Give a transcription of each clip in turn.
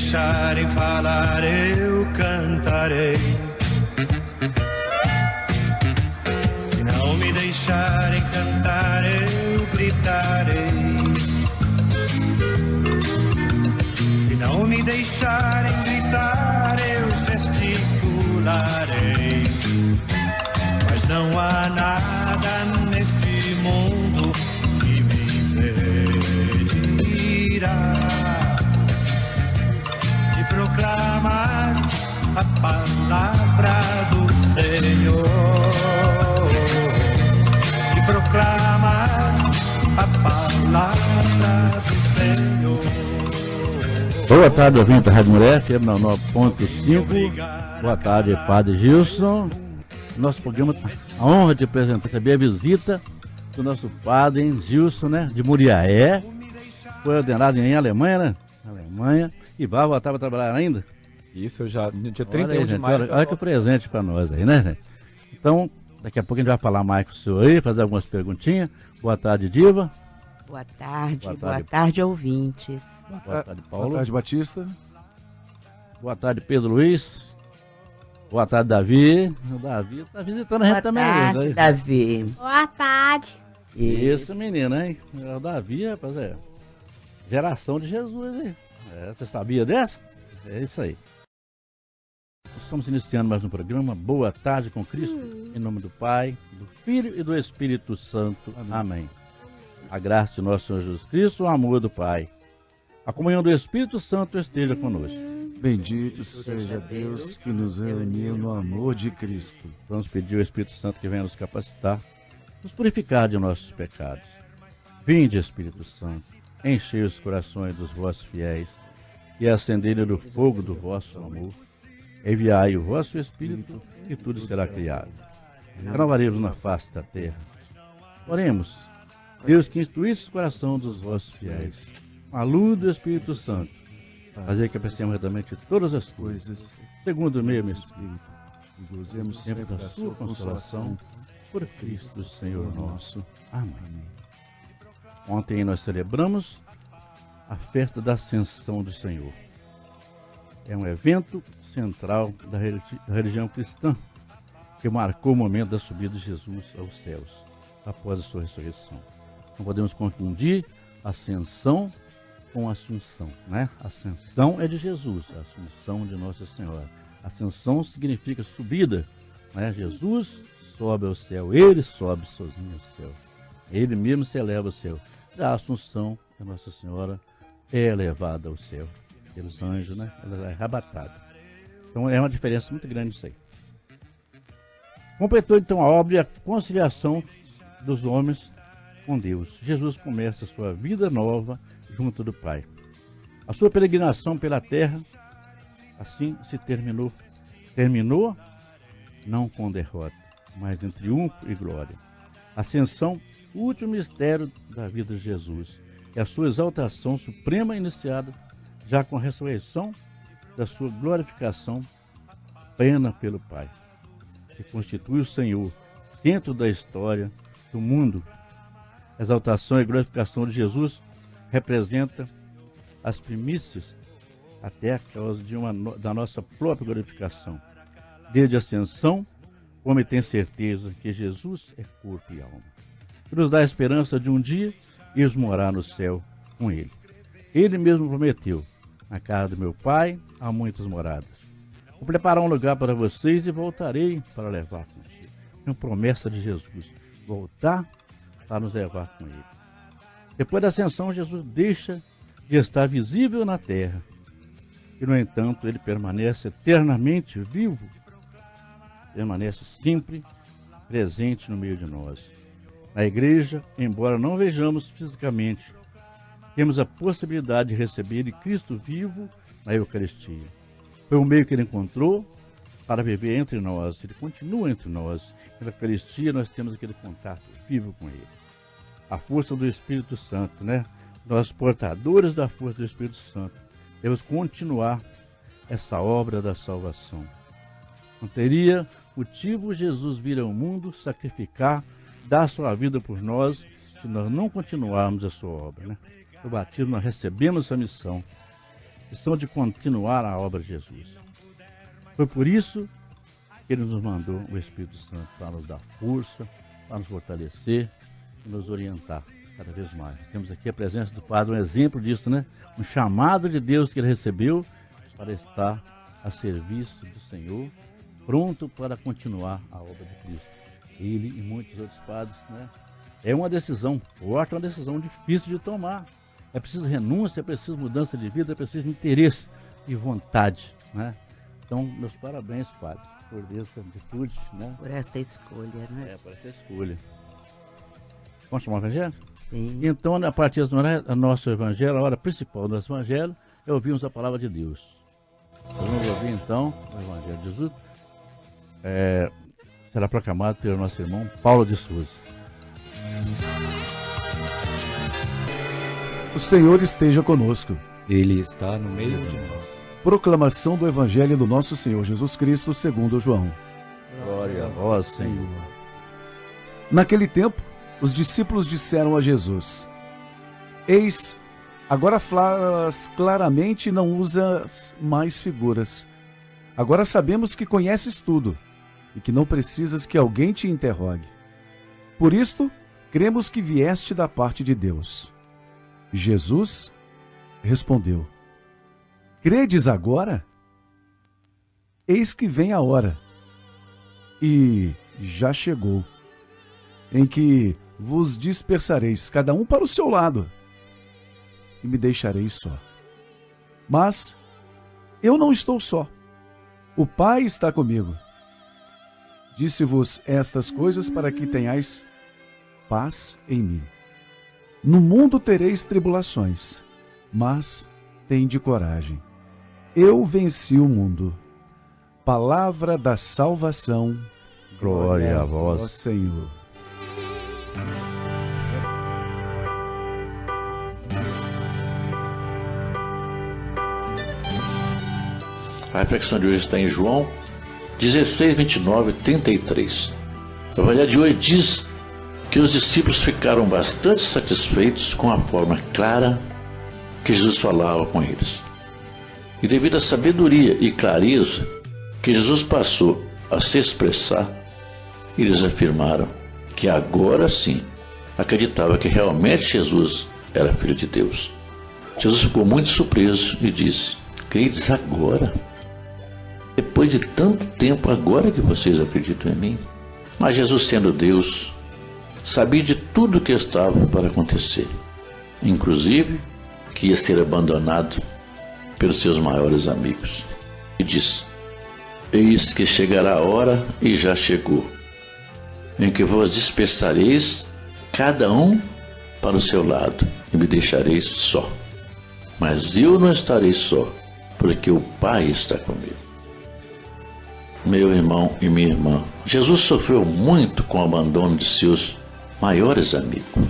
deixarem falar, eu cantarei. Se não me deixarem cantar, eu gritarei. Se não me deixarem gritar, eu gesticularei. Mas não há nada neste mundo que me impedirá de proclamar a palavra do Senhor, de proclamar a palavra do Senhor. Boa tarde, ouvinte da Rádio Mulher, FM 99.5. Boa tarde, Padre Gilson. Nosso programa, a honra de apresentar, receber a visita do nosso padre Gilson, né, de Muriaé. Foi ordenado em Alemanha, né? Alemanha. E vai voltar para trabalhar ainda? Isso, eu já, no dia 31 aí, de gente, maio. olha que presente para nós aí, né, gente? Então, daqui a pouco a gente vai falar mais com o senhor aí, fazer algumas perguntinhas. Boa tarde, Diva. Boa tarde, ouvintes. Boa tarde, Paulo. Boa tarde, Batista. Boa tarde, Pedro Luiz. Boa tarde, Davi. O Davi tá visitando a gente também. Boa tarde, Davi. Boa tarde. Isso, menina, hein? O Davi, rapaz, geração de Jesus, hein? Você sabia dessa? É isso aí. Nós estamos iniciando mais um programa. Boa tarde com Cristo. Em nome do Pai, do Filho e do Espírito Santo. Amém. A graça de nosso Senhor Jesus Cristo, o amor do Pai, a comunhão do Espírito Santo esteja conosco. Bendito seja Deus que nos reuniu no amor de Cristo. Vamos pedir ao Espírito Santo que venha nos capacitar, nos purificar de nossos pecados. Vinde, Espírito Santo, enchei os corações dos vossos fiéis e acendei-lhe no fogo do vosso amor. Enviai o vosso Espírito e tudo será criado. Renovaremos na face da terra. Oremos. Deus que instruísse o coração dos vossos fiéis, com a luz do Espírito Santo, fazer que apreciemos retamente todas as coisas, segundo o mesmo Espírito, e gozemos sempre da sua consolação, por Cristo Senhor nosso. Amém. Ontem nós celebramos a festa da Ascensão do Senhor. É um evento central da religião cristã, que marcou o momento da subida de Jesus aos céus, após a sua ressurreição. Não podemos confundir ascensão com assunção, né? Ascensão é de Jesus, a assunção de Nossa Senhora. Ascensão significa subida, né? Jesus sobe ao céu, ele sobe sozinho ao céu. Ele mesmo se eleva ao céu. A assunção da Nossa Senhora é elevada ao céu pelos anjos, né? Ela é arrebatada. Então é uma diferença muito grande isso aí. Completou então a obra e a conciliação dos homens com Deus. Jesus começa a sua vida nova junto do Pai. A sua peregrinação pela terra assim se terminou. Terminou não com derrota, mas em triunfo e glória. Ascensão, o último mistério da vida de Jesus, é a sua exaltação suprema iniciada já com a ressurreição da sua glorificação plena pelo Pai, que constitui o Senhor, centro da história do mundo. A exaltação e glorificação de Jesus representa as primícias até a causa da nossa própria glorificação. Desde a ascensão, o homem tem certeza que Jesus é corpo e alma, que nos dá a esperança de um dia irmos morar no céu com Ele. Ele mesmo prometeu: na casa do meu Pai há muitas moradas. Vou preparar um lugar para vocês e voltarei para levar contigo. É uma promessa de Jesus, voltar para nos levar com Ele. Depois da ascensão, Jesus deixa de estar visível na terra. E, no entanto, Ele permanece eternamente vivo, permanece sempre presente no meio de nós. Na igreja, embora não vejamos fisicamente, temos a possibilidade de receber Cristo vivo na Eucaristia. Foi o meio que Ele encontrou para viver entre nós. Ele continua entre nós. Na Eucaristia nós temos aquele contato vivo com Ele. A força do Espírito Santo, né? Nós, portadores da força do Espírito Santo, devemos continuar essa obra da salvação. Não teria motivo Jesus vir ao mundo sacrificar, dar sua vida por nós, se nós não continuarmos a sua obra, né? No batismo nós recebemos essa missão missão de continuar a obra de Jesus. Foi por isso que Ele nos mandou o Espírito Santo para nos dar força, para nos fortalecer e nos orientar cada vez mais. Temos aqui a presença do Padre, um exemplo disso, né? Um chamado de Deus que ele recebeu para estar a serviço do Senhor, pronto para continuar a obra de Cristo. Ele e muitos outros padres, né? É uma decisão forte, uma decisão difícil de tomar. É preciso renúncia, é preciso mudança de vida, é preciso interesse e vontade, né? Então, meus parabéns, Padre, por essa atitude, né? Por esta escolha, né? Por essa escolha. Vamos chamar o Evangelho? Sim. Então, a partir do nosso Evangelho, a hora principal do nosso Evangelho, é ouvirmos a palavra de Deus. Vamos ouvir, então, o Evangelho de Jesus. Será proclamado pelo nosso irmão Paulo de Souza. O Senhor esteja conosco. Ele está no meio de nós. Proclamação do Evangelho do nosso Senhor Jesus Cristo segundo João. Glória a vós, Senhor. Naquele tempo, os discípulos disseram a Jesus: Eis, agora falas claramente e não usas mais figuras. Agora sabemos que conheces tudo e que não precisas que alguém te interrogue. Por isto, cremos que vieste da parte de Deus. Jesus respondeu: Credes agora? Eis que vem a hora, e já chegou, em que vos dispersareis, cada um para o seu lado, e me deixareis só. Mas eu não estou só. O Pai está comigo. Disse-vos estas coisas para que tenhais paz em mim. No mundo tereis tribulações, mas tende coragem. Eu venci o mundo. Palavra da salvação. Glória a vós, Senhor. A reflexão de hoje está em João 16, 29 e 33. O Evangelho de hoje diz que os discípulos ficaram bastante satisfeitos com a forma clara que Jesus falava com eles. E devido à sabedoria e clareza que Jesus passou a se expressar, eles afirmaram que agora sim acreditava que realmente Jesus era Filho de Deus. Jesus ficou muito surpreso e disse: Credes agora? Depois de tanto tempo, agora que vocês acreditam em mim? Mas Jesus, sendo Deus, sabia de tudo o que estava para acontecer, inclusive que ia ser abandonado pelos seus maiores amigos. E disse: Eis que chegará a hora, e já chegou, em que vos dispersareis, cada um para o seu lado, e me deixareis só. Mas eu não estarei só, porque o Pai está comigo. Meu irmão e minha irmã, Jesus sofreu muito com o abandono de seus maiores amigos.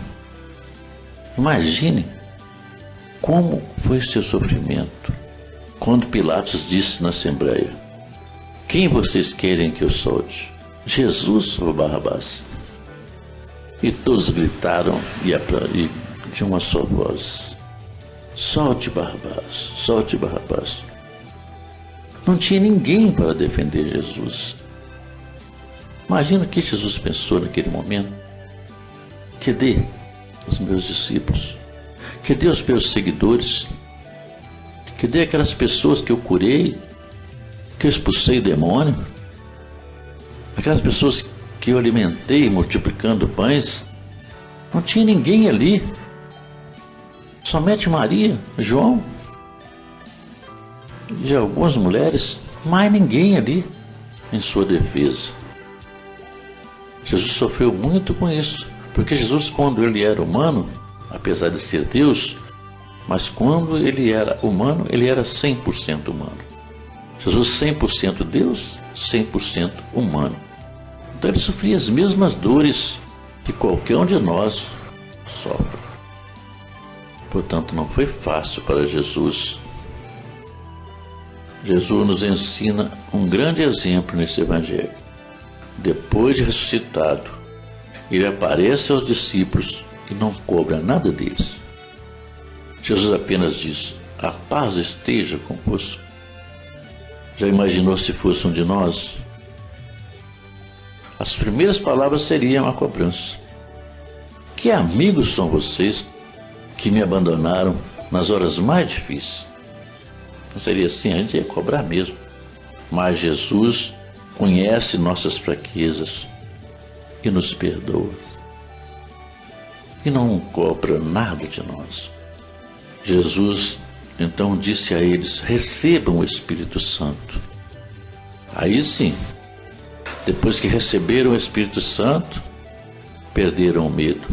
Imagine como foi seu sofrimento quando Pilatos disse na Assembleia: Quem vocês querem que eu solte? Jesus ou Barrabás? E todos gritaram e de uma só voz: Solte Barrabás, solte Barrabás. Não tinha ninguém para defender Jesus. Imagina o que Jesus pensou naquele momento. Cadê os meus discípulos? Cadê os meus seguidores? Cadê aquelas pessoas que eu curei, que eu expulsei demônio? Aquelas pessoas que eu alimentei multiplicando pães? Não tinha ninguém ali. Somente Maria, João e algumas mulheres, mais ninguém ali em sua defesa. Jesus sofreu muito com isso, porque Jesus, quando ele era humano, apesar de ser Deus, mas quando ele era humano, ele era 100% humano. Jesus 100% Deus, 100% humano. Então ele sofria as mesmas dores que qualquer um de nós sofre. Portanto, não foi fácil para Jesus. Jesus nos ensina um grande exemplo nesse Evangelho. Depois de ressuscitado, ele aparece aos discípulos e não cobra nada deles. Jesus apenas diz: a paz esteja convosco. Já imaginou se fosse um de nós? As primeiras palavras seriam a cobrança. Que amigos são vocês que me abandonaram nas horas mais difíceis? Não seria assim, a gente ia cobrar mesmo. Mas Jesus conhece nossas fraquezas e nos perdoa. E não cobra nada de nós. Jesus então disse a eles: recebam o Espírito Santo. Aí sim, depois que receberam o Espírito Santo, perderam o medo,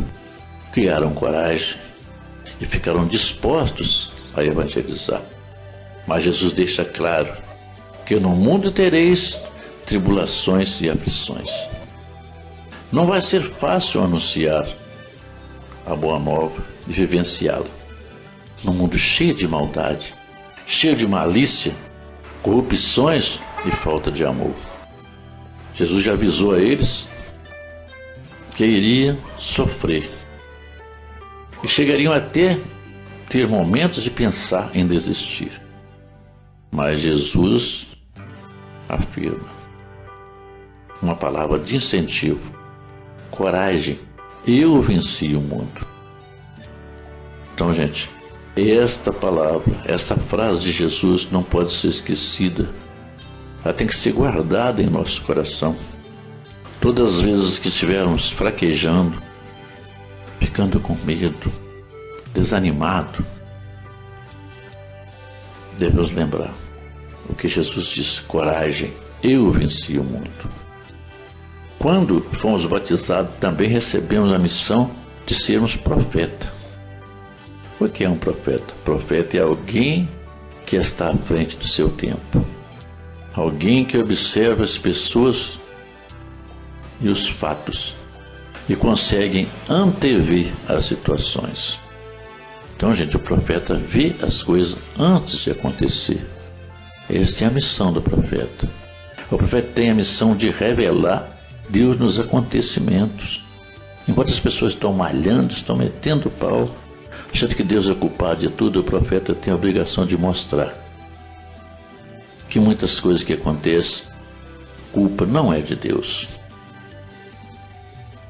criaram coragem e ficaram dispostos a evangelizar. Mas Jesus deixa claro que no mundo tereis tribulações e aflições. Não vai ser fácil anunciar a boa nova e vivenciá-la num mundo cheio de maldade, cheio de malícia, corrupções e falta de amor. Jesus já avisou a eles que iria sofrer e chegariam até ter momentos de pensar em desistir. Mas Jesus afirma uma palavra de incentivo: coragem, eu venci o mundo. Então, gente, esta palavra, essa frase de Jesus não pode ser esquecida. Ela tem que ser guardada em nosso coração. Todas as vezes que estivermos fraquejando, ficando com medo, desanimado, devemos lembrar o que Jesus disse: coragem, eu venci o mundo. Quando fomos batizados, também recebemos a missão de sermos profeta. O que é um profeta? Profeta é alguém que está à frente do seu tempo. Alguém que observa as pessoas e os fatos e consegue antever as situações. Então, gente, o profeta vê as coisas antes de acontecer. Esta é a missão do profeta. O profeta tem a missão de revelar Deus nos acontecimentos. Enquanto as pessoas estão malhando, estão metendo o pau, achando que Deus é culpado de tudo, o profeta tem a obrigação de mostrar que muitas coisas que acontecem, culpa não é de Deus.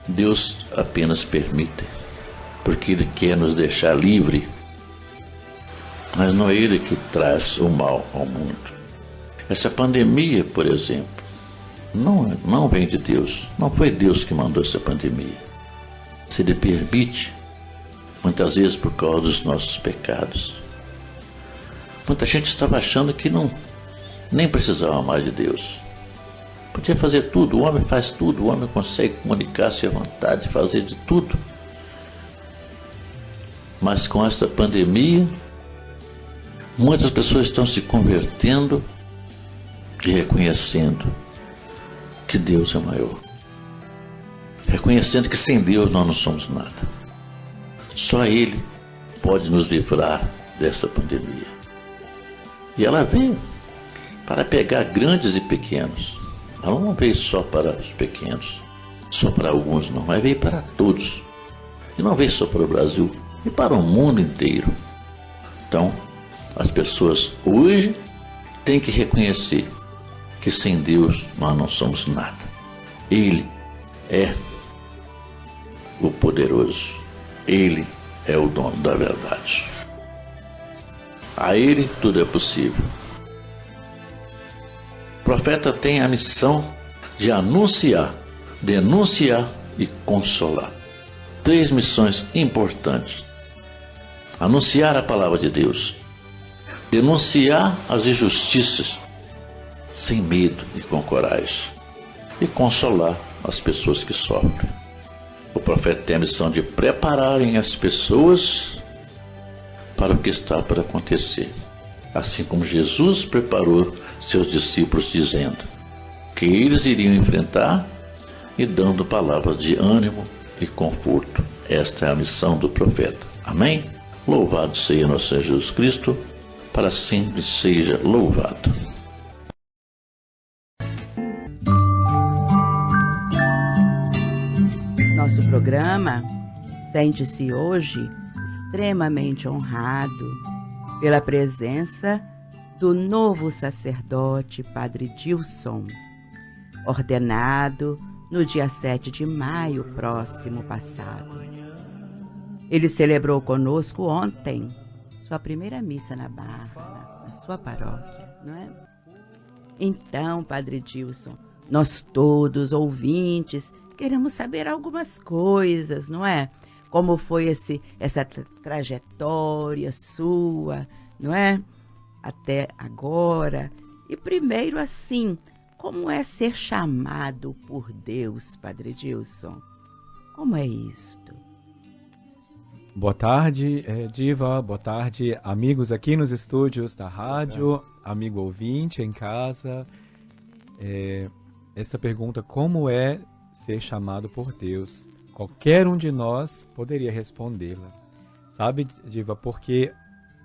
Deus apenas permite, porque Ele quer nos deixar livre, mas não é Ele que traz o mal ao mundo. Essa pandemia, por exemplo, não vem de Deus. Não foi Deus que mandou essa pandemia. Se Ele permite, muitas vezes por causa dos nossos pecados. Muita gente estava achando que nem precisava mais de Deus. Podia fazer tudo, o homem faz tudo, o homem consegue comunicar-se à vontade, fazer de tudo. Mas com esta pandemia, muitas pessoas estão se convertendo e reconhecendo que Deus é maior. Reconhecendo que sem Deus nós não somos nada. Só Ele pode nos livrar dessa pandemia. E ela veio para pegar grandes e pequenos. Ela não veio só para os pequenos, só para alguns não, mas veio para todos. E não veio só para o Brasil, e para o mundo inteiro. Então, as pessoas hoje têm que reconhecer que sem Deus nós não somos nada. Ele é o poderoso. Ele é o dono da verdade. A Ele tudo é possível. O profeta tem a missão de anunciar, denunciar e consolar. 3 missões importantes: anunciar a palavra de Deus, denunciar as injustiças sem medo e com coragem, e consolar as pessoas que sofrem. O profeta tem a missão de prepararem as pessoas para o que está por acontecer, assim como Jesus preparou seus discípulos, dizendo que eles iriam enfrentar e dando palavras de ânimo e conforto. Esta é a missão do profeta. Amém? Louvado seja nosso Senhor Jesus Cristo, para sempre seja louvado. Nosso programa sente-se hoje extremamente honrado pela presença do novo sacerdote Padre Dilson, ordenado no dia 7 de maio próximo passado. Ele celebrou conosco ontem sua primeira missa na Barra, na sua paróquia, não é? Então, Padre Dilson, nós todos, ouvintes, queremos saber algumas coisas, não é? Como foi essa trajetória sua, não é? Até agora. E primeiro, assim, como é ser chamado por Deus, Padre Dilson? Como é isto? Boa tarde, Diva. Boa tarde, amigos aqui nos estúdios da rádio, amigo ouvinte em casa. Essa pergunta, como é ser chamado por Deus? Qualquer um de nós poderia respondê-la. Sabe, Diva, porque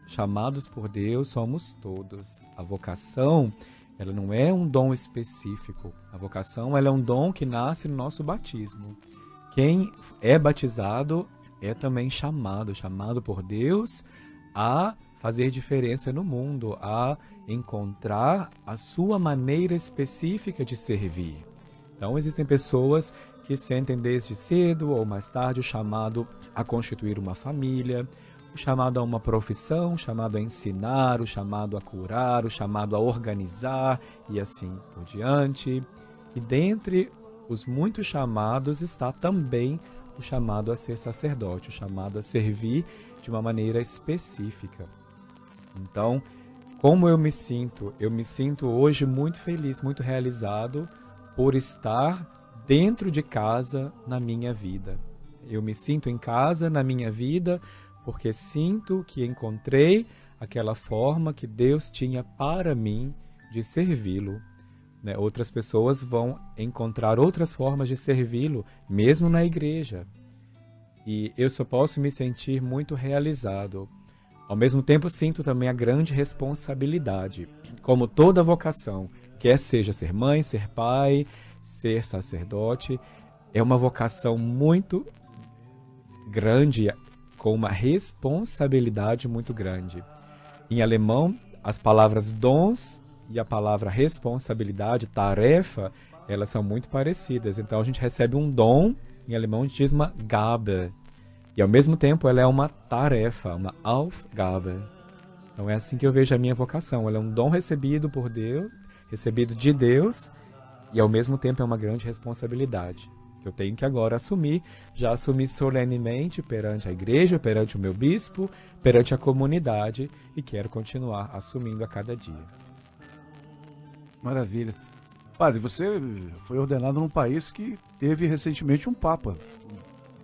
chamados por Deus somos todos. A vocação, ela não é um dom específico. A vocação, ela é um dom que nasce no nosso batismo. Quem é batizado é também chamado por Deus a fazer diferença no mundo, a encontrar a sua maneira específica de servir. Então, existem pessoas que sentem desde cedo ou mais tarde o chamado a constituir uma família, o chamado a uma profissão, o chamado a ensinar, o chamado a curar, o chamado a organizar e assim por diante. E dentre os muitos chamados está também o chamado a ser sacerdote, o chamado a servir de uma maneira específica. Então, como eu me sinto? Eu me sinto hoje muito feliz, muito realizado por estar dentro de casa na minha vida. Eu me sinto em casa na minha vida porque sinto que encontrei aquela forma que Deus tinha para mim de servi-lo. Outras pessoas vão encontrar outras formas de servi-lo, mesmo na igreja. E eu só posso me sentir muito realizado. Ao mesmo tempo, sinto também a grande responsabilidade, como toda vocação, quer seja ser mãe, ser pai, ser sacerdote, é uma vocação muito grande, com uma responsabilidade muito grande. Em alemão, as palavras dons e a palavra responsabilidade, tarefa, elas são muito parecidas. Então a gente recebe um dom, em alemão a gente diz uma Gabe, e ao mesmo tempo ela é uma tarefa, uma Aufgabe. Então é assim que eu vejo a minha vocação. Ela é um dom recebido por Deus, recebido de Deus, e ao mesmo tempo é uma grande responsabilidade que eu tenho que agora assumir. Já assumi solenemente perante a igreja, perante o meu bispo, perante a comunidade, e quero continuar assumindo a cada dia. Maravilha. Padre, você foi ordenado num país que teve recentemente um Papa,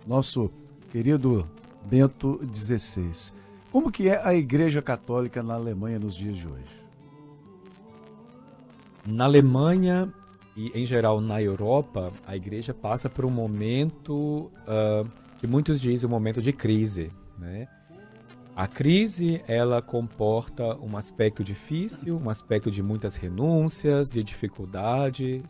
nosso querido Bento XVI. Como que é a Igreja Católica na Alemanha nos dias de hoje? Na Alemanha e, em geral, na Europa, a Igreja passa por um momento que muitos dizem um momento de crise, né? A crise, ela comporta um aspecto difícil, um aspecto de muitas renúncias, de dificuldade,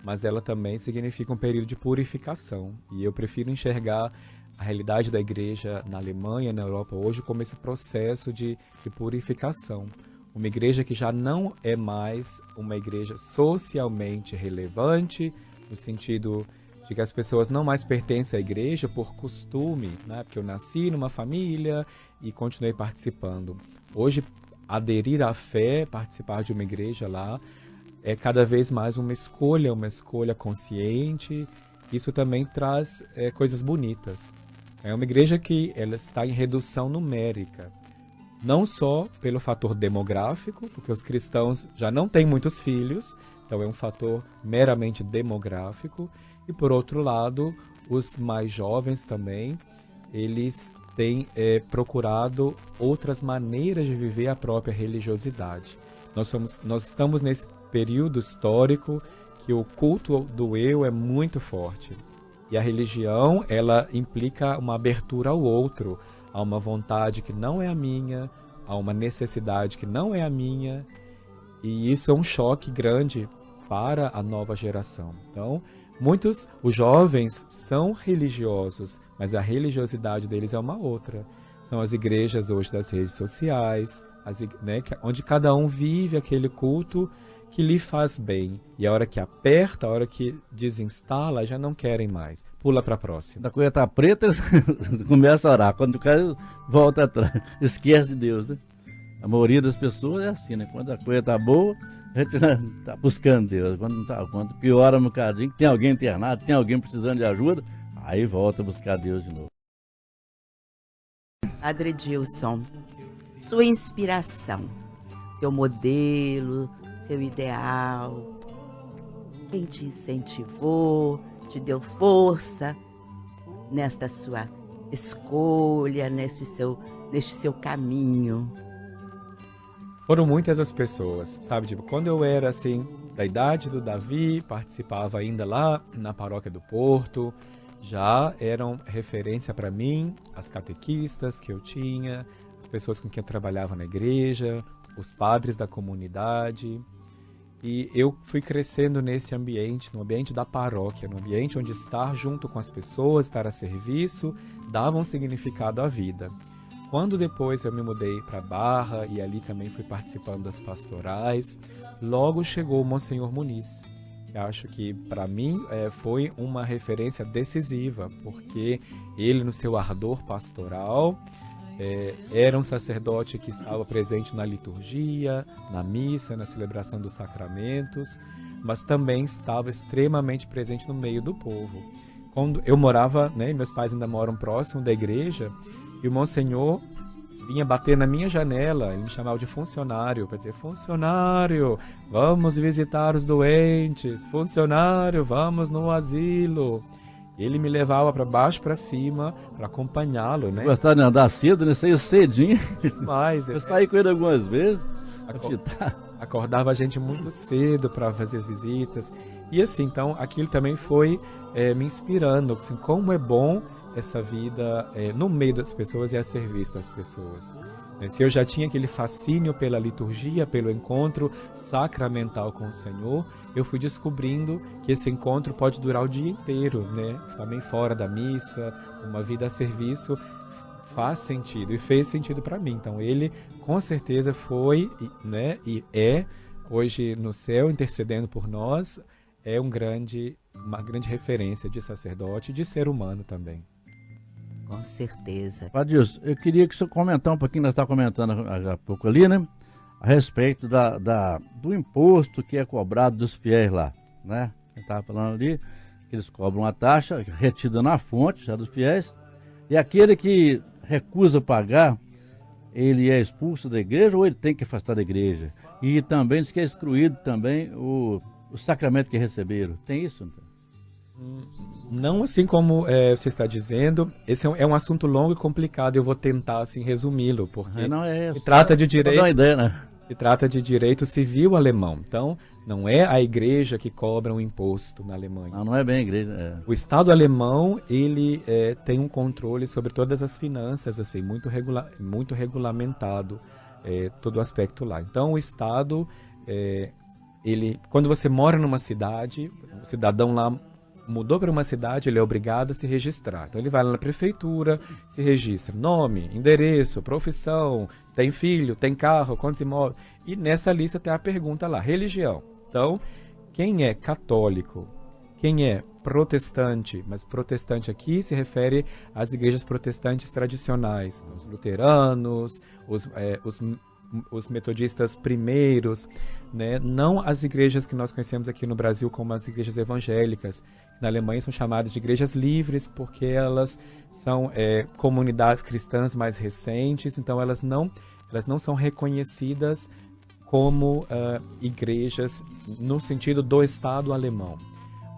mas ela também significa um período de purificação. E eu prefiro enxergar a realidade da igreja na Alemanha, na Europa hoje, como esse processo de purificação. Uma igreja que já não é mais uma igreja socialmente relevante, no sentido de que as pessoas não mais pertencem à igreja por costume, né? Porque eu nasci numa família e continuei participando. Hoje, aderir à fé, participar de uma igreja lá, é cada vez mais uma escolha consciente. Isso também traz coisas bonitas. É uma igreja que ela está em redução numérica, não só pelo fator demográfico, porque os cristãos já não têm muitos filhos, então é um fator meramente demográfico. E, por outro lado, os mais jovens também, eles têm procurado outras maneiras de viver a própria religiosidade. Nós estamos nesse período histórico que o culto do eu é muito forte. E a religião, ela implica uma abertura ao outro, a uma vontade que não é a minha, a uma necessidade que não é a minha. E isso é um choque grande para a nova geração. Então, os jovens são religiosos, mas a religiosidade deles é uma outra. São as igrejas hoje das redes sociais, né, onde cada um vive aquele culto que lhe faz bem. E a hora que aperta, a hora que desinstala, já não querem mais. Pula para a próxima. Da coisa tá preta, eles começam a orar. Quando o cara volta atrás, esquece de Deus, né? A maioria das pessoas é assim, né? Quando a coisa tá boa, a gente tá buscando Deus. Quando não tá, quando piora um bocadinho, que tem alguém internado, tem alguém precisando de ajuda, aí volta a buscar Deus de novo. Padre Edilson, sua inspiração, seu modelo, seu ideal, quem te incentivou, te deu força nesta sua escolha, neste seu caminho? Foram muitas as pessoas, sabe? Tipo, quando eu era assim, da idade do Davi, participava ainda lá na paróquia do Porto, já eram referência para mim, as catequistas que eu tinha, as pessoas com quem eu trabalhava na igreja, os padres da comunidade. E eu fui crescendo nesse ambiente, no ambiente da paróquia, no ambiente onde estar junto com as pessoas, estar a serviço, dava um significado à vida. Quando depois eu me mudei para Barra e ali também fui participando das pastorais, logo chegou o Monsenhor Muniz. Eu acho que para mim foi uma referência decisiva, porque ele no seu ardor pastoral era um sacerdote que estava presente na liturgia, na missa, na celebração dos sacramentos, mas também estava extremamente presente no meio do povo. Quando eu morava, né, meus pais ainda moram próximo da igreja, e o Monsenhor vinha bater na minha janela, ele me chamava de funcionário, para dizer, funcionário, vamos visitar os doentes, funcionário, vamos no asilo. Ele me levava para baixo, para cima, para acompanhá-lo, né? Gostava de andar cedo, né? Saía cedinho. Mas eu saí com ele algumas vezes. Acordava a gente muito cedo para fazer as visitas. E assim, então, aquilo também foi me inspirando, assim, como é bom essa vida no meio das pessoas e a serviço das pessoas. Se eu já tinha aquele fascínio pela liturgia, pelo encontro sacramental com o Senhor, eu fui descobrindo que esse encontro pode durar o dia inteiro, né? Também fora da missa, uma vida a serviço faz sentido e fez sentido para mim. Então ele com certeza foi, né, e é hoje no céu intercedendo por nós, é uma grande referência de sacerdote e de ser humano também. Com certeza. Padre Edilson, eu queria que o senhor comentasse um pouquinho, nós estávamos comentando há pouco ali, né? A respeito do imposto que é cobrado dos fiéis lá, né? Eu estava falando ali que eles cobram uma taxa retida na fonte já dos fiéis, e aquele que recusa pagar, ele é expulso da igreja ou ele tem que afastar da igreja? E também diz que é excluído também o sacramento que receberam. Tem isso? Não assim como você está dizendo. Esse é um assunto longo e complicado. Eu vou tentar assim resumi-lo, porque se trata de direito. Dá uma ideia, né? Se trata de direito civil alemão. Então, não é a igreja que cobra um imposto na Alemanha. Não é bem a igreja. O Estado alemão ele tem um controle sobre todas as finanças, assim, muito regulamentado, todo o aspecto lá. Então, o Estado, quando você mora numa cidade, o cidadão lá mudou para uma cidade, ele é obrigado a se registrar. Então ele vai lá na prefeitura, se registra nome, endereço, profissão, tem filho, tem carro, quantos imóveis. E nessa lista tem a pergunta lá, religião. Então, quem é católico, quem é protestante, mas protestante aqui se refere às igrejas protestantes tradicionais, os luteranos, os metodistas primeiros, né? Não as igrejas que nós conhecemos aqui no Brasil como as igrejas evangélicas. Na Alemanha são chamadas de igrejas livres porque elas são comunidades cristãs mais recentes, então elas não são reconhecidas como igrejas no sentido do Estado alemão.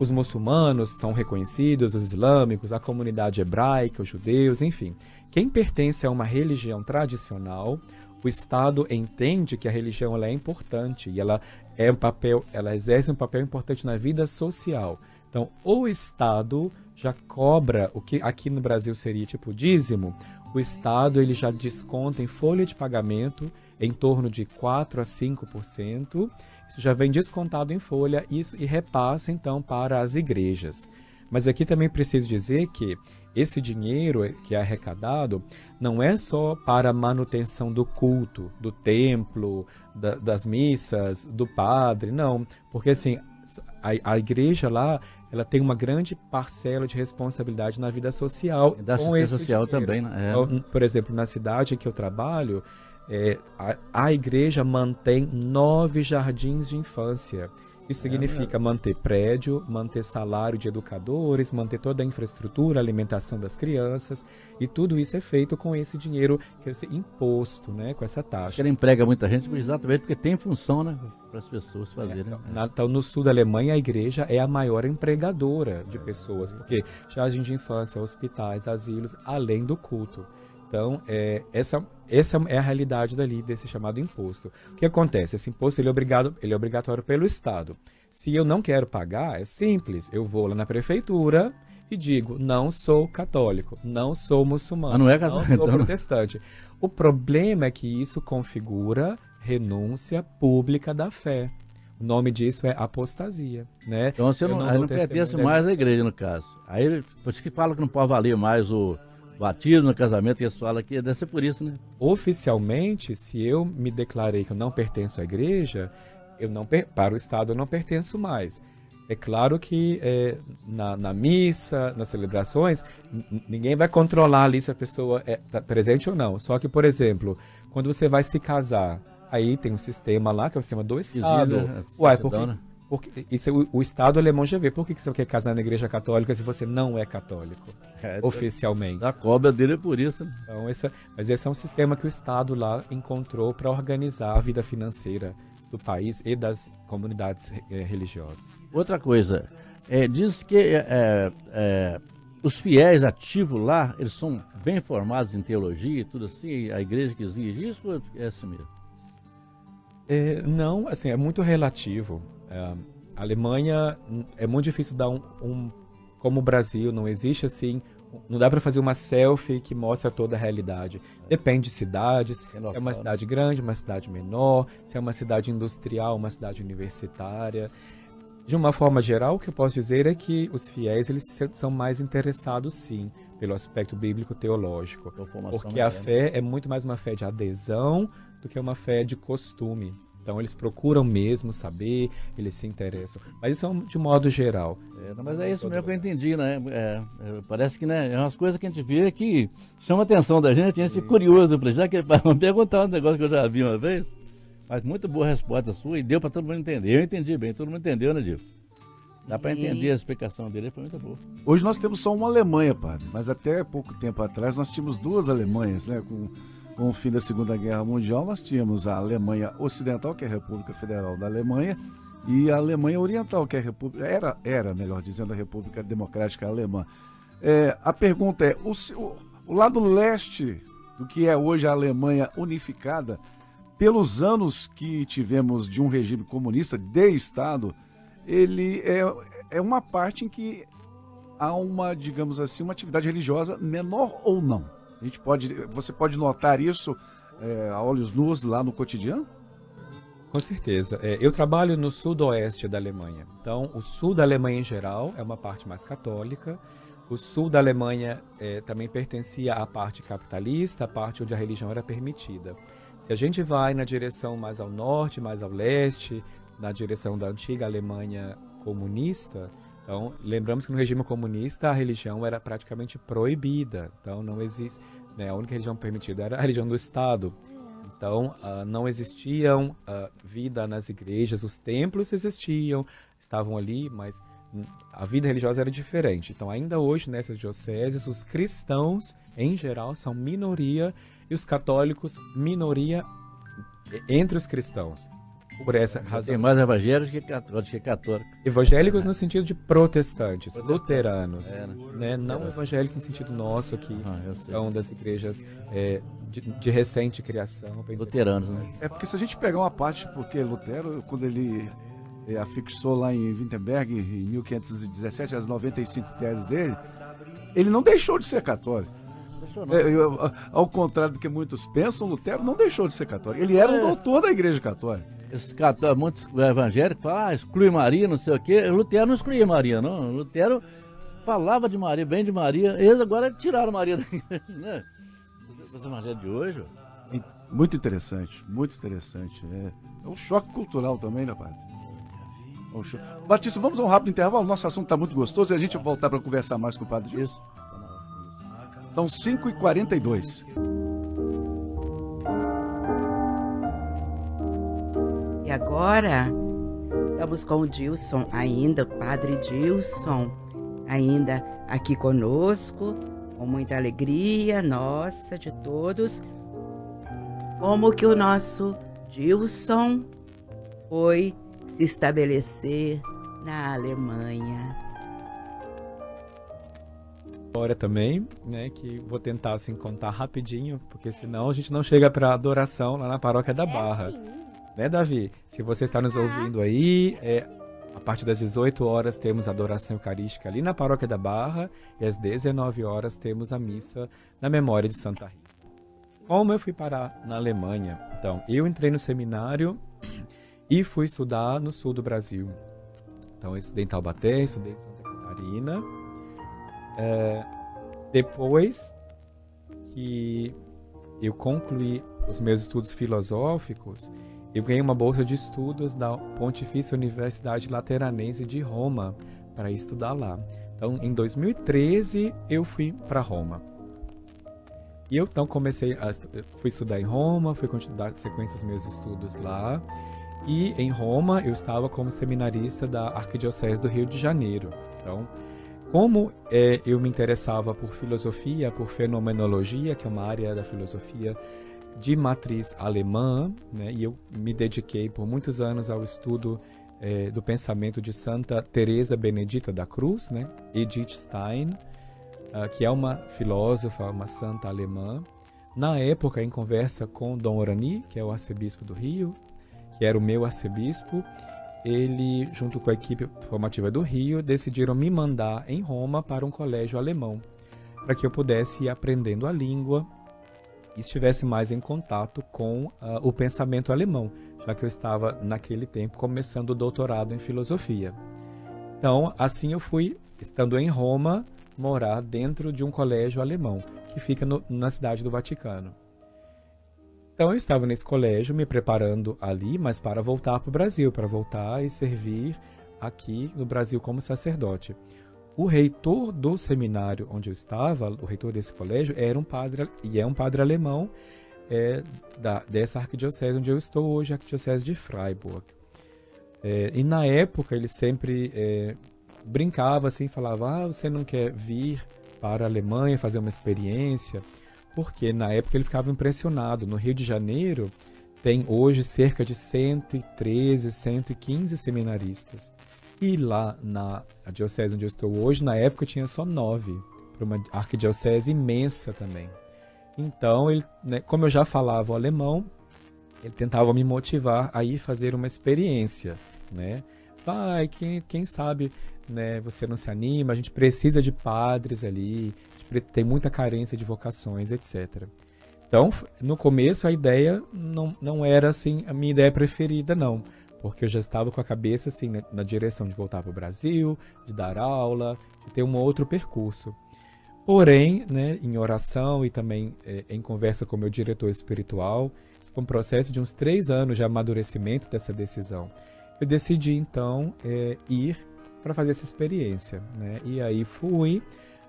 Os muçulmanos são reconhecidos, os islâmicos, a comunidade hebraica, os judeus, enfim. Quem pertence a uma religião tradicional, o Estado entende que a religião ela é importante e ela exerce um papel importante na vida social. Então, o Estado já cobra o que aqui no Brasil seria tipo dízimo. O Estado ele já desconta em folha de pagamento em torno de 4 a 5%. Isso já vem descontado em folha e repassa então para as igrejas. Mas aqui também preciso dizer que esse dinheiro que é arrecadado não é só para a manutenção do culto, do templo, das missas, do padre, não. Porque assim, a igreja lá, ela tem uma grande parcela de responsabilidade na vida social. Da assistência social também, né? Então, por exemplo, na cidade em que eu trabalho, a igreja mantém 9 jardins de infância. Isso significa manter prédio, manter salário de educadores, manter toda a infraestrutura, alimentação das crianças, e tudo isso é feito com esse dinheiro que é imposto, né, com essa taxa. Ele emprega muita gente exatamente porque tem função, né, para as pessoas fazerem. Então, no sul da Alemanha, a igreja é a maior empregadora de pessoas, porque jardim de infância, hospitais, asilos, além do culto. Então, essa é a realidade dali, desse chamado imposto. O que acontece? Esse imposto ele é obrigatório pelo Estado. Se eu não quero pagar, é simples. Eu vou lá na prefeitura e digo, não sou católico, não sou muçulmano, não sou protestante. O problema é que isso configura renúncia pública da fé. O nome disso é apostasia, né? Então você não pertence mais à igreja, no caso. Aí, por isso que fala que não pode valer mais o batismo no casamento, que eles falam que deve ser por isso, né? Oficialmente, se eu me declarei que eu não pertenço à igreja, para o Estado eu não pertenço mais. É claro que na missa, nas celebrações, ninguém vai controlar ali se a pessoa está presente ou não. Só que, por exemplo, quando você vai se casar, aí tem um sistema lá, que é o sistema do Estado. Uai, porque isso o Estado alemão já vê. Por que você quer casar na igreja católica se você não é católico? Oficialmente. A cobra dele é por isso. Então, mas esse é um sistema que o Estado lá encontrou para organizar a vida financeira do país e das comunidades religiosas. Outra coisa, diz que os fiéis ativos lá, eles são bem formados em teologia e tudo assim, a igreja que exige isso ou é assim mesmo? Não, assim, é muito relativo. A Alemanha é muito difícil dar como o Brasil, não existe assim, não dá para fazer uma selfie que mostra toda a realidade. Depende de cidades, se é uma cidade grande, uma cidade menor, se é uma cidade industrial, uma cidade universitária. De uma forma geral, o que eu posso dizer é que os fiéis eles são mais interessados, sim, pelo aspecto bíblico-teológico. Porque a fé é muito mais uma fé de adesão do que uma fé de costume. Então, eles procuram mesmo saber, eles se interessam. Mas isso é de modo geral. Mas é isso mesmo que eu entendi, né? Parece que, né, é umas coisas que a gente vê que chama a atenção da gente, a gente fica curioso. Já que vamos perguntar um negócio que eu já vi uma vez, mas muito boa a resposta sua e deu para todo mundo entender. Eu entendi bem, todo mundo entendeu, né, Diego? Dá para entender a explicação dele, foi muito boa. Hoje nós temos só uma Alemanha, padre, mas até pouco tempo atrás nós tínhamos 2 Alemanhas, né? Com o fim da Segunda Guerra Mundial, nós tínhamos a Alemanha Ocidental, que é a República Federal da Alemanha, e a Alemanha Oriental, que é a República, era melhor dizendo, a República Democrática Alemã. A pergunta é, o lado leste do que é hoje a Alemanha unificada, pelos anos que tivemos de um regime comunista de Estado, ele é uma parte em que há uma, digamos assim, uma atividade religiosa menor ou não? Você pode notar isso a olhos nus lá no cotidiano? Com certeza. Eu trabalho no sudoeste da Alemanha. Então, o sul da Alemanha em geral é uma parte mais católica. O sul da Alemanha também pertencia à parte capitalista, a parte onde a religião era permitida. Se a gente vai na direção mais ao norte, mais ao leste, na direção da antiga Alemanha comunista, então, lembramos que no regime comunista a religião era praticamente proibida. Então, não existe, né, a única religião permitida era a religião do Estado. Então, não existiam vida nas igrejas, os templos existiam, estavam ali, mas a vida religiosa era diferente. Então, ainda hoje, nessas dioceses, os cristãos, em geral, são minoria e os católicos, minoria entre os cristãos. Por essa razão. Tem mais evangélicos que católicos. Evangélicos no sentido de protestantes, luteranos, né? Não evangélicos no sentido nosso aqui, são das igrejas de recente criação. Luteranos, né? Porque se a gente pegar uma parte, porque Lutero, quando ele afixou lá em Wittenberg, em 1517, as 95 teses dele, ele não deixou de ser católico. Ao contrário do que muitos pensam, Lutero não deixou de ser católico. Ele era um doutor da Igreja Católica. Esses católicos, muitos evangélicos falam, exclui Maria, não sei o quê. Lutero não excluía Maria, não. Lutero falava de Maria, bem de Maria, eles agora tiraram Maria da igreja, né? Esse evangelho de hoje, ó. Muito interessante, muito interessante. É um choque cultural também, né, padre? É um choque. Batista, vamos a um rápido intervalo. Nosso assunto está muito gostoso e a gente vai voltar para conversar mais com o padre. Isso. São 5h42. E agora, estamos com o Dilson ainda, o Padre Dilson, ainda aqui conosco, com muita alegria nossa, de todos. Como que o nosso Dilson foi se estabelecer na Alemanha. História também, né, que vou tentar assim contar rapidinho, porque senão a gente não chega para adoração lá na Paróquia da Barra. Né, Davi? Se você está nos ouvindo aí, a partir das 18 horas temos a adoração eucarística ali na Paróquia da Barra e às 19 horas temos a missa na memória de Santa Rita. Como eu fui parar na Alemanha? Então, eu entrei no seminário e fui estudar no sul do Brasil. Então, eu estudei em Taubaté, estudei em Santa Catarina. Depois que eu concluí os meus estudos filosóficos, eu ganhei uma bolsa de estudos da Pontifícia Universidade Lateranense de Roma para estudar lá. Então, em 2013, eu fui para Roma. E eu, então, fui estudar em Roma, fui continuar sequência dos meus estudos lá. E em Roma, eu estava como seminarista da Arquidiocese do Rio de Janeiro. Então, como eu me interessava por filosofia, por fenomenologia, que é uma área da filosofia de matriz alemã, né, e eu me dediquei por muitos anos ao estudo do pensamento de Santa Teresa Benedita da Cruz, né, Edith Stein, que é uma filósofa, uma santa alemã. Na época, em conversa com Dom Orani, que é o arcebispo do Rio, que era o meu arcebispo, ele, junto com a equipe formativa do Rio, decidiram me mandar em Roma para um colégio alemão, para que eu pudesse ir aprendendo a língua e estivesse mais em contato com o pensamento alemão, já que eu estava, naquele tempo, começando o doutorado em filosofia. Então, assim eu fui, estando em Roma, morar dentro de um colégio alemão, que fica na cidade do Vaticano. Então, eu estava nesse colégio, me preparando ali, mas para voltar para o Brasil, para voltar e servir aqui no Brasil como sacerdote. O reitor do seminário onde eu estava, o reitor desse colégio, era um padre, e é um padre alemão dessa arquidiocese onde eu estou hoje, a arquidiocese de Freiburg. E na época ele sempre brincava assim, falava, você não quer vir para a Alemanha fazer uma experiência? Porque na época ele ficava impressionado. No Rio de Janeiro tem hoje cerca de 113, 115 seminaristas. E lá na diocese onde eu estou hoje, na época tinha só 9, para uma arquidiocese imensa também. Então, ele, né, como eu já falava o alemão, ele tentava me motivar a ir fazer uma experiência, né? Pai, quem sabe, né, você não se anima, a gente precisa de padres ali, a gente tem muita carência de vocações, etc. Então, no começo, a ideia não era assim, a minha ideia preferida, não. Porque eu já estava com a cabeça assim, na direção de voltar para o Brasil, de dar aula, de ter um outro percurso. Porém, né, em oração e também em conversa com o meu diretor espiritual, foi um processo de uns 3 anos de amadurecimento dessa decisão. Eu decidi, então, ir para fazer essa experiência, né? E aí fui,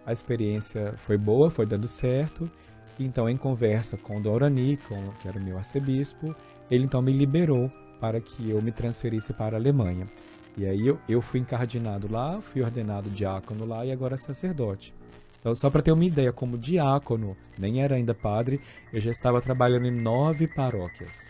a experiência foi boa, foi dando certo. Então, em conversa com o Dom Orani, que era o meu arcebispo, ele então me liberou para que eu me transferisse para a Alemanha. E aí eu fui encardinado lá, fui ordenado diácono lá e agora sacerdote. Então, só para ter uma ideia, como diácono, nem era ainda padre, eu já estava trabalhando em 9 paróquias.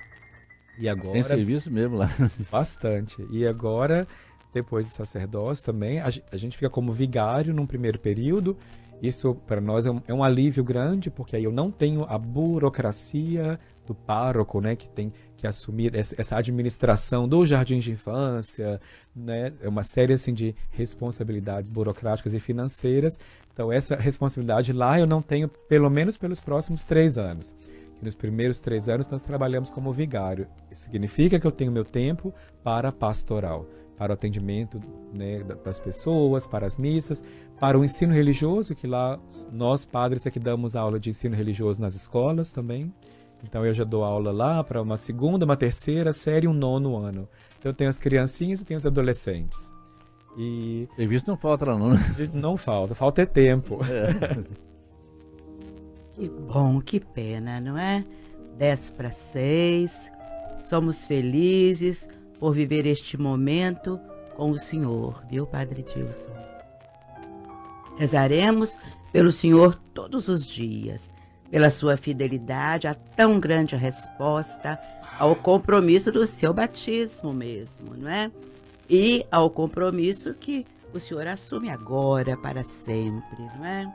E agora... Tem serviço mesmo lá. Bastante. E agora, depois de sacerdócio também, a gente fica como vigário num primeiro período. Isso para nós é um alívio grande, porque aí eu não tenho a burocracia do pároco, né, que tem que assumir essa administração do jardim de infância, né, é uma série assim de responsabilidades burocráticas e financeiras. Então essa responsabilidade lá eu não tenho, pelo menos pelos próximos 3 anos. E nos primeiros 3 anos nós trabalhamos como vigário. Isso significa que eu tenho meu tempo para pastoral. para o atendimento, né, das pessoas, para as missas, para o ensino religioso, que lá nós padres é que damos aula de ensino religioso nas escolas também. Então eu já dou aula lá para uma segunda, uma terceira série e um 9º ano. Então eu tenho as criancinhas e tenho os adolescentes. E Serviço não falta lá não, né? não falta é tempo. Que bom, que pena, não é? 5:50, somos felizes por viver este momento com o Senhor, viu, Padre Dilson? Rezaremos pelo Senhor todos os dias, pela sua fidelidade, a tão grande resposta ao compromisso do seu batismo mesmo, não é? E ao compromisso que o Senhor assume agora para sempre, não é?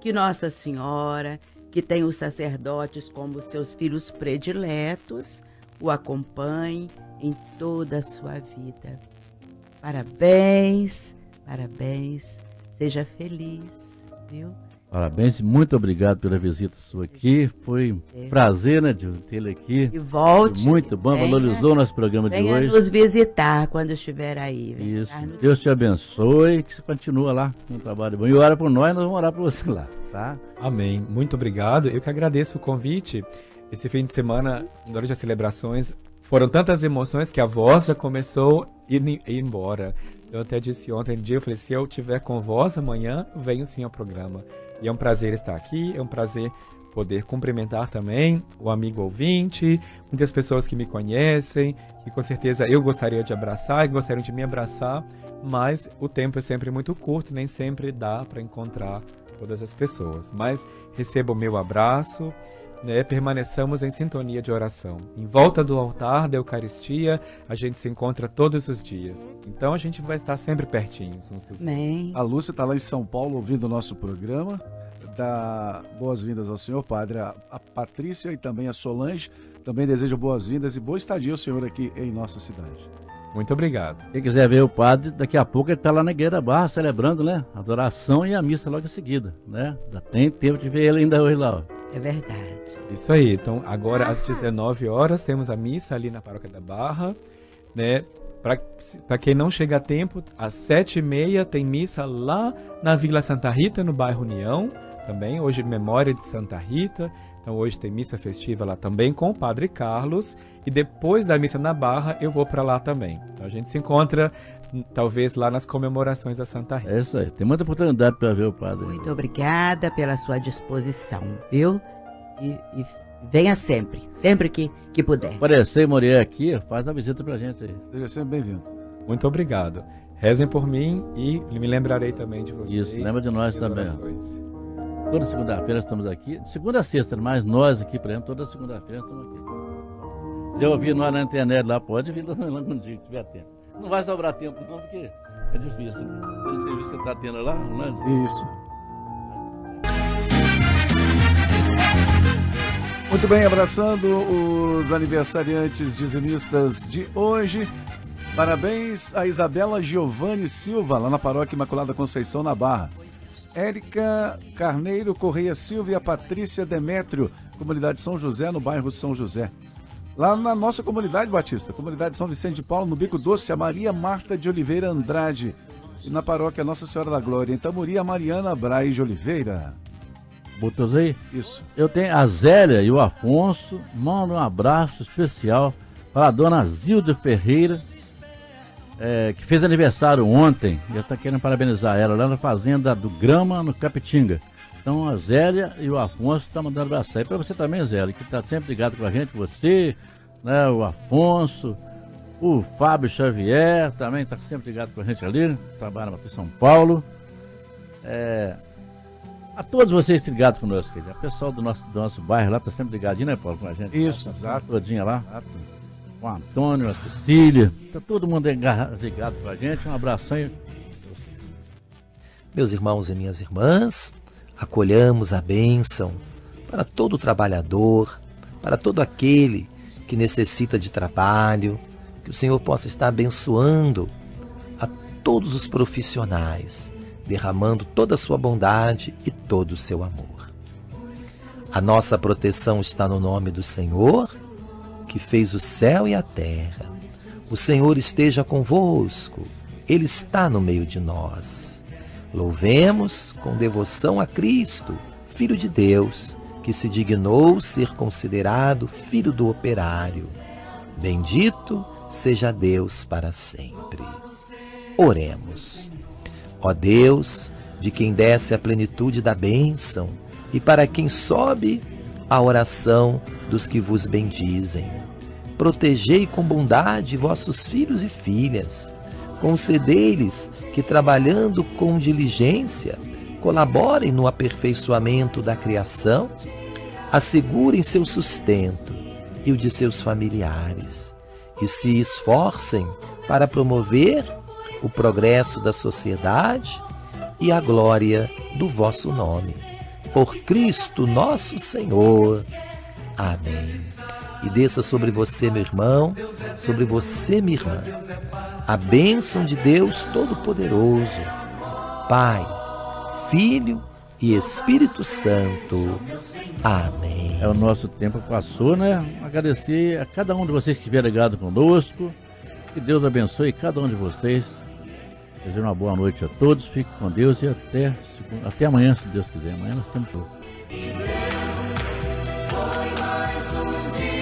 Que Nossa Senhora, que tem os sacerdotes como seus filhos prediletos, o acompanhe em toda a sua vida. Parabéns, parabéns, seja feliz, viu? Parabéns e muito obrigado pela visita sua aqui. Foi um prazer, né, de tê-lo aqui. E volte. Foi muito bom, valorizou o nosso programa de venha hoje. nos visitar quando estiver aí. Venha Isso. estar no- Deus te abençoe, que você continua lá com um trabalho bom. E ora por nós vamos orar por você lá, tá? Amém. Muito obrigado. Eu que agradeço o convite. Esse fim de semana, durante as celebrações, foram tantas emoções que a voz já começou a ir embora. Eu até disse ontem no dia, eu falei, se eu tiver com voz amanhã, eu venho sim ao programa. E é um prazer estar aqui, é um prazer poder cumprimentar também o amigo ouvinte, muitas pessoas que me conhecem, que com certeza eu gostaria de abraçar e gostariam de me abraçar, mas o tempo é sempre muito curto, nem sempre dá para encontrar todas as pessoas. Mas receba o meu abraço, né, permaneçamos em sintonia de oração. Em volta do altar da Eucaristia, a gente se encontra todos os dias. Então a gente vai estar sempre pertinhos uns dos outros. Amém. A Lúcia está lá em São Paulo ouvindo o nosso programa. Dá boas-vindas ao senhor, padre, a Patrícia e também a Solange. Também desejo boas-vindas e boa estadia ao senhor aqui em nossa cidade. Muito obrigado. Quem quiser ver o padre, daqui a pouco ele está lá na Igreja da Barra, celebrando, né? A adoração e a missa logo em seguida, né? Já tem tempo de ver ele ainda hoje lá, ó. É verdade. Isso aí. Então, agora às 19 horas temos a missa ali na Paróquia da Barra, né? Para quem não chega a tempo, às 7h30 tem missa lá na Vila Santa Rita, no bairro União, também. Hoje, memória de Santa Rita. Então, hoje tem missa festiva lá também com o Padre Carlos. E depois da missa na Barra, eu vou para lá também. Então, a gente se encontra, talvez, lá nas comemorações da Santa Rita. É isso aí. Tem muita oportunidade para ver o padre. Muito obrigada pela sua disposição, viu? E venha sempre, sempre que puder. Aparecer e morar aqui, faz uma visita pra gente aí. Seja sempre bem-vindo. Muito obrigado. Rezem por mim e me lembrarei também de vocês. Isso, lembra de nós minhas também. orações. Toda segunda-feira estamos aqui. De segunda a sexta, mas nós aqui, por exemplo, toda segunda-feira estamos aqui. Se eu ouvir nós na internet lá, pode vir lá no dia que tiver tempo. Não vai sobrar tempo não, porque é difícil. Esse serviço que você está tendo lá, não é? Isso. Muito bem, abraçando os aniversariantes dizimistas de hoje. Parabéns a Isabela Giovanni Silva, lá na Paróquia Imaculada Conceição, na Barra. Érica Carneiro Correia Silva e a Patrícia Demétrio, comunidade São José, no bairro São José. Lá na nossa comunidade, Batista, comunidade São Vicente de Paulo, no Bico Doce, a Maria Marta de Oliveira Andrade. E na paróquia Nossa Senhora da Glória, em Tamuri, a Mariana Braz de Oliveira. Botou aí? Isso. Eu tenho a Zélia e o Afonso. Mando um abraço especial para a dona Zilda Ferreira, que fez aniversário ontem. Eu estou querendo parabenizar ela lá na fazenda do Grama, no Capitinga. Então a Zélia e o Afonso estão mandando abraço aí para você também, Zélia, que está sempre ligado com a gente. Você, né, o Afonso, o Fábio Xavier também está sempre ligado com a gente ali, trabalha aqui em São Paulo. A todos vocês ligados conosco, o pessoal do nosso bairro lá está sempre ligadinho, né, Paulo, com a gente? Isso, tá exato. Todinha lá, com o Antônio, a Cecília, está todo mundo ligado com a gente, um abração aí. Meus irmãos e minhas irmãs, acolhamos a bênção para todo trabalhador, para todo aquele que necessita de trabalho, que o Senhor possa estar abençoando a todos os profissionais, derramando toda a sua bondade e todo o seu amor. A nossa proteção está no nome do Senhor, que fez o céu e a terra. O Senhor esteja convosco, Ele está no meio de nós. Louvemos com devoção a Cristo, Filho de Deus, que se dignou ser considerado filho do operário. Bendito seja Deus para sempre. Oremos. Ó Deus, de quem desce a plenitude da bênção, e para quem sobe a oração dos que vos bendizem, protegei com bondade vossos filhos e filhas. Concedei-lhes que, trabalhando com diligência, colaborem no aperfeiçoamento da criação, assegurem seu sustento e o de seus familiares, e se esforcem para promover o progresso da sociedade e a glória do vosso nome. Por Cristo nosso Senhor. Amém. E desça sobre você, meu irmão, sobre você, minha irmã, a bênção de Deus Todo-Poderoso, Pai, Filho e Espírito Santo. Amém. O nosso tempo passou, né? Agradecer a cada um de vocês que estiver ligado conosco. Que Deus abençoe cada um de vocês. Desejo uma boa noite a todos. Fique com Deus e até amanhã, se Deus quiser. Amanhã nós temos tudo. Foi mais um dia.